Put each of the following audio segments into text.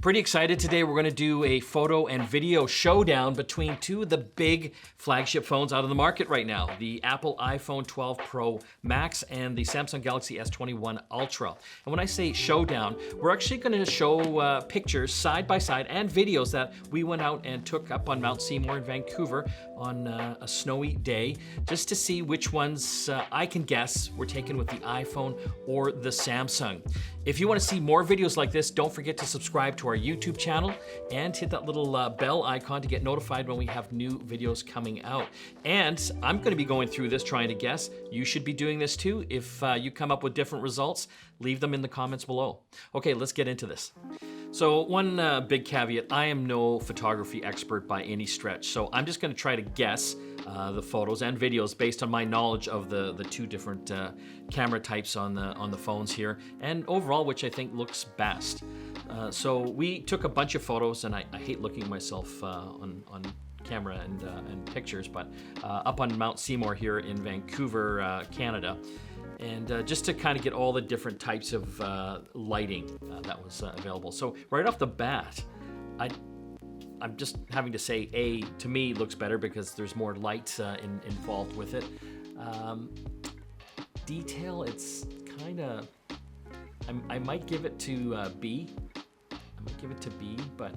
Pretty excited today. We're gonna do a photo and video showdown between two of the big flagship phones out of the market right now, the Apple iPhone 12 Pro Max and the Samsung Galaxy S21 Ultra. And when I say showdown, we're actually gonna show pictures side by side and videos that we went out and took up on Mount Seymour in Vancouver on a snowy day, just to see which ones I can guess were taken with the iPhone or the Samsung. If you want to see more videos like this, don't forget to subscribe to our YouTube channel and hit that little bell icon to get notified when we have new videos coming out. And I'm going to be going through this trying to guess. You should be doing this too. If you come up with different results, leave them in the comments below. Okay, let's get into this. So one big caveat, I am no photography expert by any stretch, so I'm just going to try to guess the photos and videos based on my knowledge of the two different camera types on the phones here, and overall which I think looks best. So we took a bunch of photos, and I hate looking at myself on camera and pictures, but up on Mount Seymour here in Vancouver, Canada. And just to kind of get all the different types of lighting that was available. So right off the bat, I'm just having to say A, to me, looks better because there's more light involved with it. Detail, it's kind of, I might give it to B. I might give it to B, but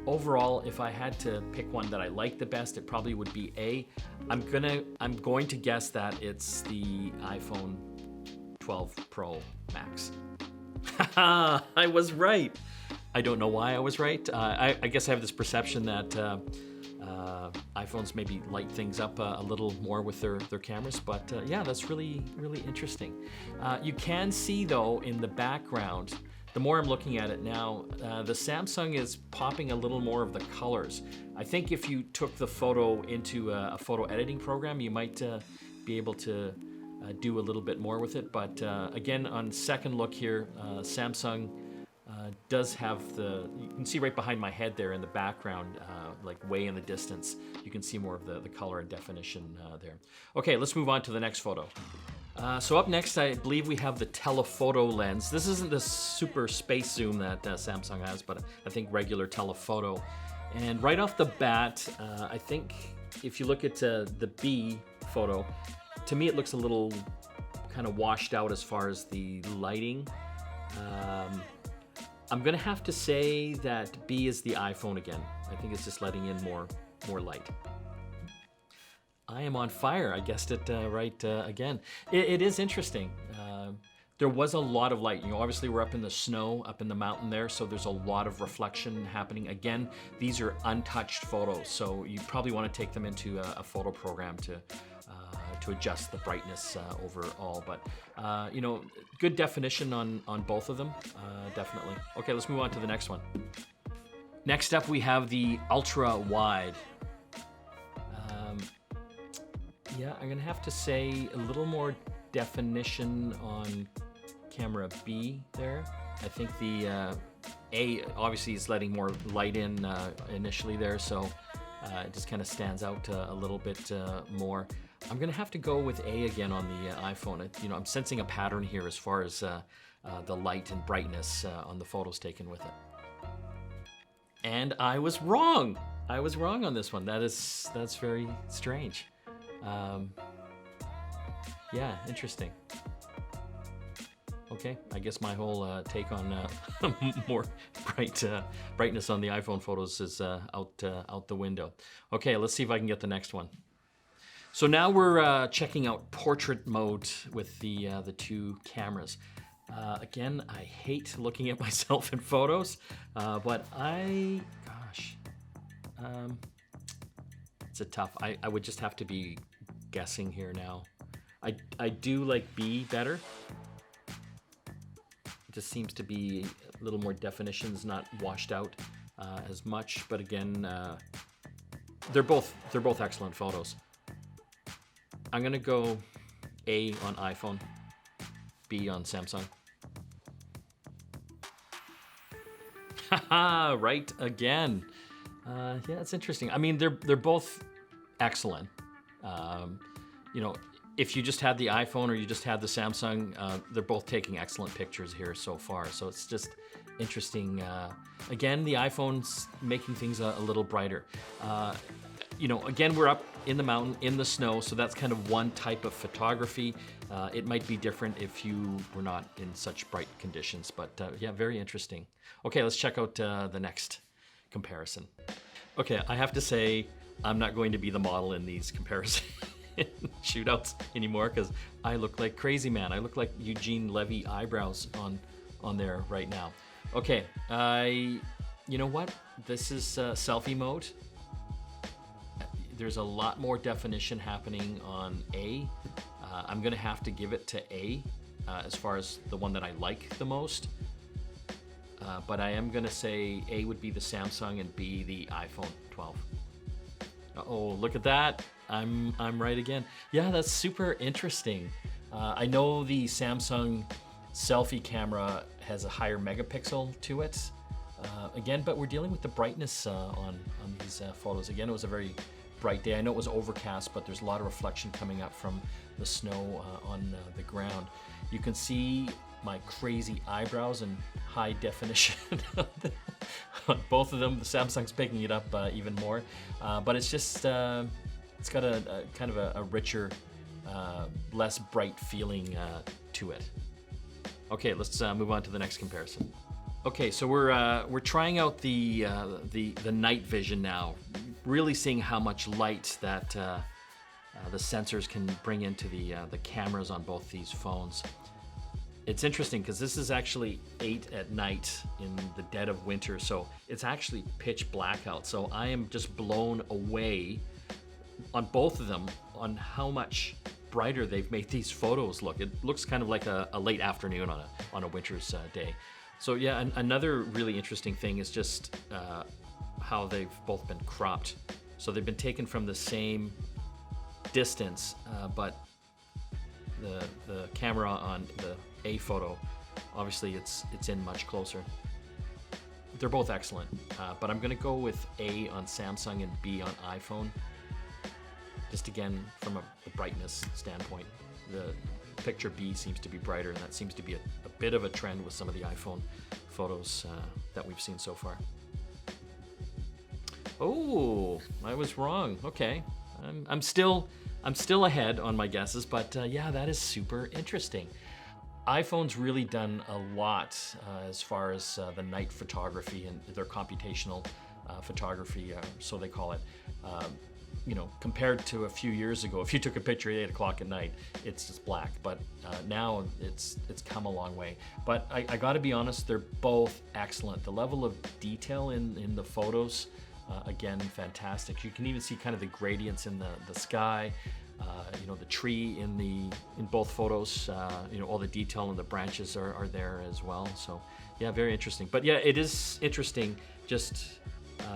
overall, if I had to pick one that I like the best, it probably would be A. I'm going to guess that it's the iPhone 12 Pro Max. Haha, I was right. I don't know why I was right. I guess I have this perception that iPhones maybe light things up a little more with their cameras, but yeah, that's really, really interesting. You can see though in the background, the more I'm looking at it now, the Samsung is popping a little more of the colors. I think if you took the photo into a photo editing program, you might be able to do a little bit more with it. But again, on second look here, Samsung does have you can see right behind my head there in the background, like way in the distance, you can see more of the color and definition there. Okay, let's move on to the next photo. So up next, I believe we have the Telephoto Lens. This isn't the super space zoom that Samsung has, but I think regular telephoto. And right off the bat, I think if you look at the B photo, to me it looks a little kind of washed out as far as the lighting. I'm gonna have to say that B is the iPhone again. I think it's just letting in more light. I am on fire. I guessed it right again. It is interesting. There was a lot of light. You know, obviously we're up in the snow, up in the mountain there, so there's a lot of reflection happening. Again, these are untouched photos, so you probably want to take them into a photo program to adjust the brightness overall. But you know, good definition on both of them, definitely. Okay, let's move on to the next one. Next up, we have the ultra wide. Yeah, I'm gonna have to say a little more definition on camera B there. I think the A obviously is letting more light in initially there, so it just kind of stands out a little bit more. I'm gonna have to go with A again on the iPhone. You know, I'm sensing a pattern here as far as the light and brightness on the photos taken with it. And I was wrong. I was wrong on this one. That's very strange. Yeah, interesting. Okay, I guess my whole take on more brightness on the iPhone photos is out the window. Okay, let's see if I can get the next one. So now we're checking out portrait mode with the two cameras. Again, I hate looking at myself in photos, but it's a tough. I would just have to be guessing here now. I do like B better. It just seems to be a little more definitions, not washed out as much. But again, they're both excellent photos. I'm gonna go A on iPhone, B on Samsung. Haha, right again. Yeah, it's interesting. I mean, they're both excellent. You know, if you just had the iPhone or you just had the Samsung, they're both taking excellent pictures here so far. So it's just interesting. Again, the iPhone's making things a little brighter. You know, again, we're up in the mountain, in the snow, so that's kind of one type of photography. It might be different if you were not in such bright conditions, but yeah, very interesting. Okay, let's check out the next comparison. Okay, I have to say, I'm not going to be the model in these comparison shootouts anymore because I look like crazy man. I look like Eugene Levy eyebrows on there right now. Okay, you know what? This is selfie mode. There's a lot more definition happening on A. I'm gonna have to give it to A as far as the one that I like the most. But I am gonna say A would be the Samsung and B the iPhone 12. Oh, look at that. I'm right again. Yeah, that's super interesting. I know the Samsung selfie camera has a higher megapixel to it. Again, but we're dealing with the brightness on these photos. Again, it was a very bright day. I know it was overcast, but there's a lot of reflection coming up from the snow on the ground. You can see my crazy eyebrows in high definition on both of them. The Samsung's picking it up even more, but it's just it's got a kind of a richer, less bright feeling to it. Okay, let's move on to the next comparison. Okay, so we're trying out the night vision now, really seeing how much light that the sensors can bring into the cameras on both these phones. It's interesting because this is actually 8 at night in the dead of winter, so it's actually pitch black out. So I am just blown away on both of them on how much brighter they've made these photos look. It looks kind of like a late afternoon on a winter's day. So yeah, another really interesting thing is just how they've both been cropped. So they've been taken from the same distance, but the camera on the A photo, obviously it's in much closer. They're both excellent, but I'm gonna go with A on Samsung and B on iPhone. Just again, from the brightness standpoint, the picture B seems to be brighter, and that seems to be a bit of a trend with some of the iPhone photos that we've seen so far. Oh, I was wrong. Okay, I'm still ahead on my guesses, but yeah, that is super interesting. iPhone's really done a lot as far as the night photography and their computational photography, so they call it. You know, compared to a few years ago, if you took a picture at 8 o'clock at night, it's just black. But now it's come a long way. But I got to be honest, they're both excellent. The level of detail in the photos, again, fantastic. You can even see kind of the gradients in the sky. You know, the tree in both photos. You know, all the detail in the branches are there as well. So yeah, very interesting. But yeah, it is interesting. Just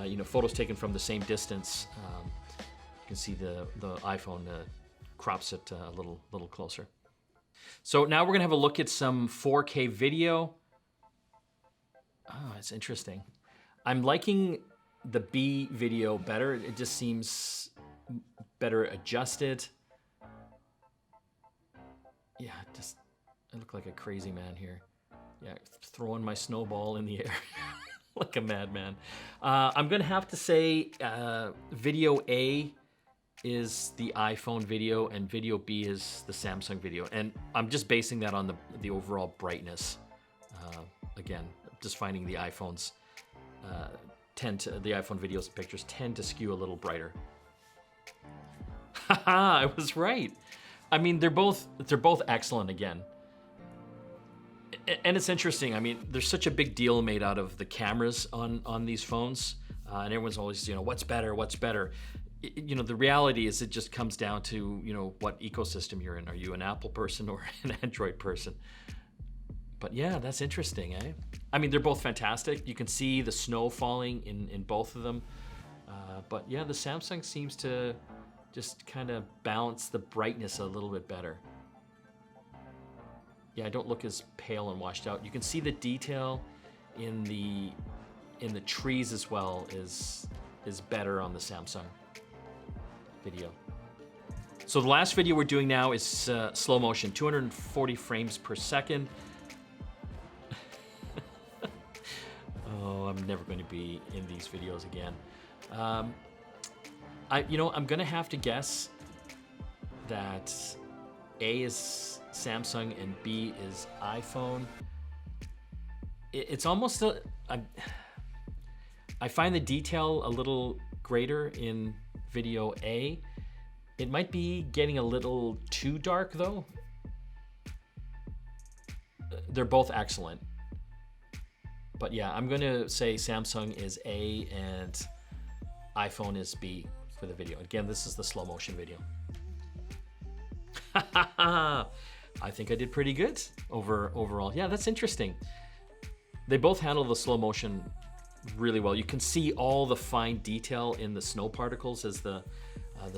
you know, photos taken from the same distance. You can see the iPhone crops it a little closer. So now we're gonna have a look at some 4K video. Oh, it's interesting. I'm liking the B video better. It just seems better adjusted. Yeah, I look like a crazy man here. Yeah, throwing my snowball in the air like a madman. I'm gonna have to say video A is the iPhone video and video B is the Samsung video. And I'm just basing that on the overall brightness. Again, just finding the iPhones the iPhone videos and pictures tend to skew a little brighter. Haha, I was right. I mean, they're both excellent again. And it's interesting. I mean, there's such a big deal made out of the cameras on these phones, and everyone's always, you know, what's better? What's better? You know, the reality is it just comes down to, you know, what ecosystem you're in. Are you an Apple person or an Android person? But yeah, that's interesting, eh? I mean, they're both fantastic. You can see the snow falling in both of them. But yeah, the Samsung seems to just kind of balance the brightness a little bit better. Yeah, I don't look as pale and washed out. You can see the detail in the trees as well is better on the Samsung video. So the last video we're doing now is slow motion, 240 frames per second. Oh, I'm never going to be in these videos again. I'm gonna have to guess that A is Samsung and B is iPhone. It's almost I find the detail a little greater in video A. It might be getting a little too dark though. They're both excellent. But yeah, I'm gonna say Samsung is A and iPhone is B for the video. Again, this is the slow motion video. I think I did pretty good overall. Yeah, that's interesting. They both handle the slow motion really well. You can see all the fine detail in the snow particles as the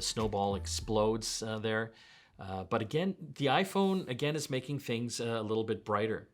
snowball explodes there. But again, the iPhone again is making things a little bit brighter.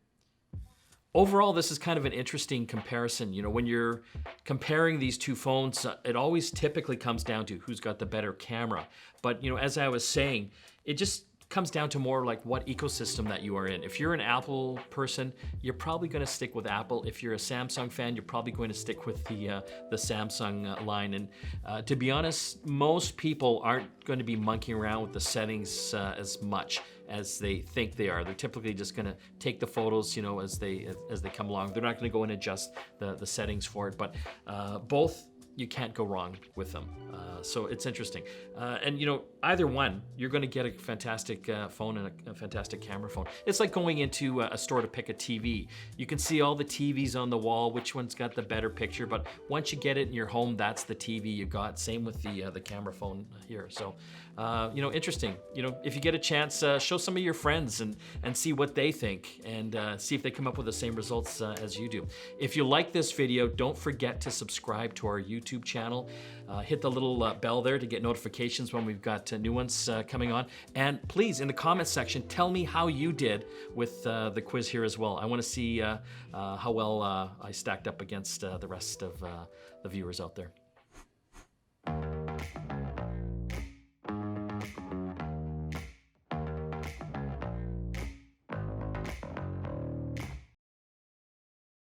Overall, this is kind of an interesting comparison. You know, when you're comparing these two phones, it always typically comes down to who's got the better camera. But, you know, as I was saying, it just comes down to more like what ecosystem that you are in. If you're an Apple person, you're probably going to stick with Apple. If you're a Samsung fan, you're probably going to stick with the Samsung line. And to be honest, most people aren't going to be monkeying around with the settings as much as they think they are. They're typically just going to take the photos, you know, as they come along. They're not going to go and adjust the settings for it. But both, you can't go wrong with them. So it's interesting. And you know, either one, you're gonna get a fantastic phone and a fantastic camera phone. It's like going into a store to pick a TV. You can see all the TVs on the wall, which one's got the better picture, but once you get it in your home, that's the TV you got. Same with the camera phone here. So, you know, interesting. You know, if you get a chance, show some of your friends and see what they think and see if they come up with the same results as you do. If you like this video, don't forget to subscribe to our YouTube channel. Hit the little bell there to get notifications when we've got new ones coming on. And please, in the comments section, tell me how you did with the quiz here as well. I want to see how well I stacked up against the rest of the viewers out there.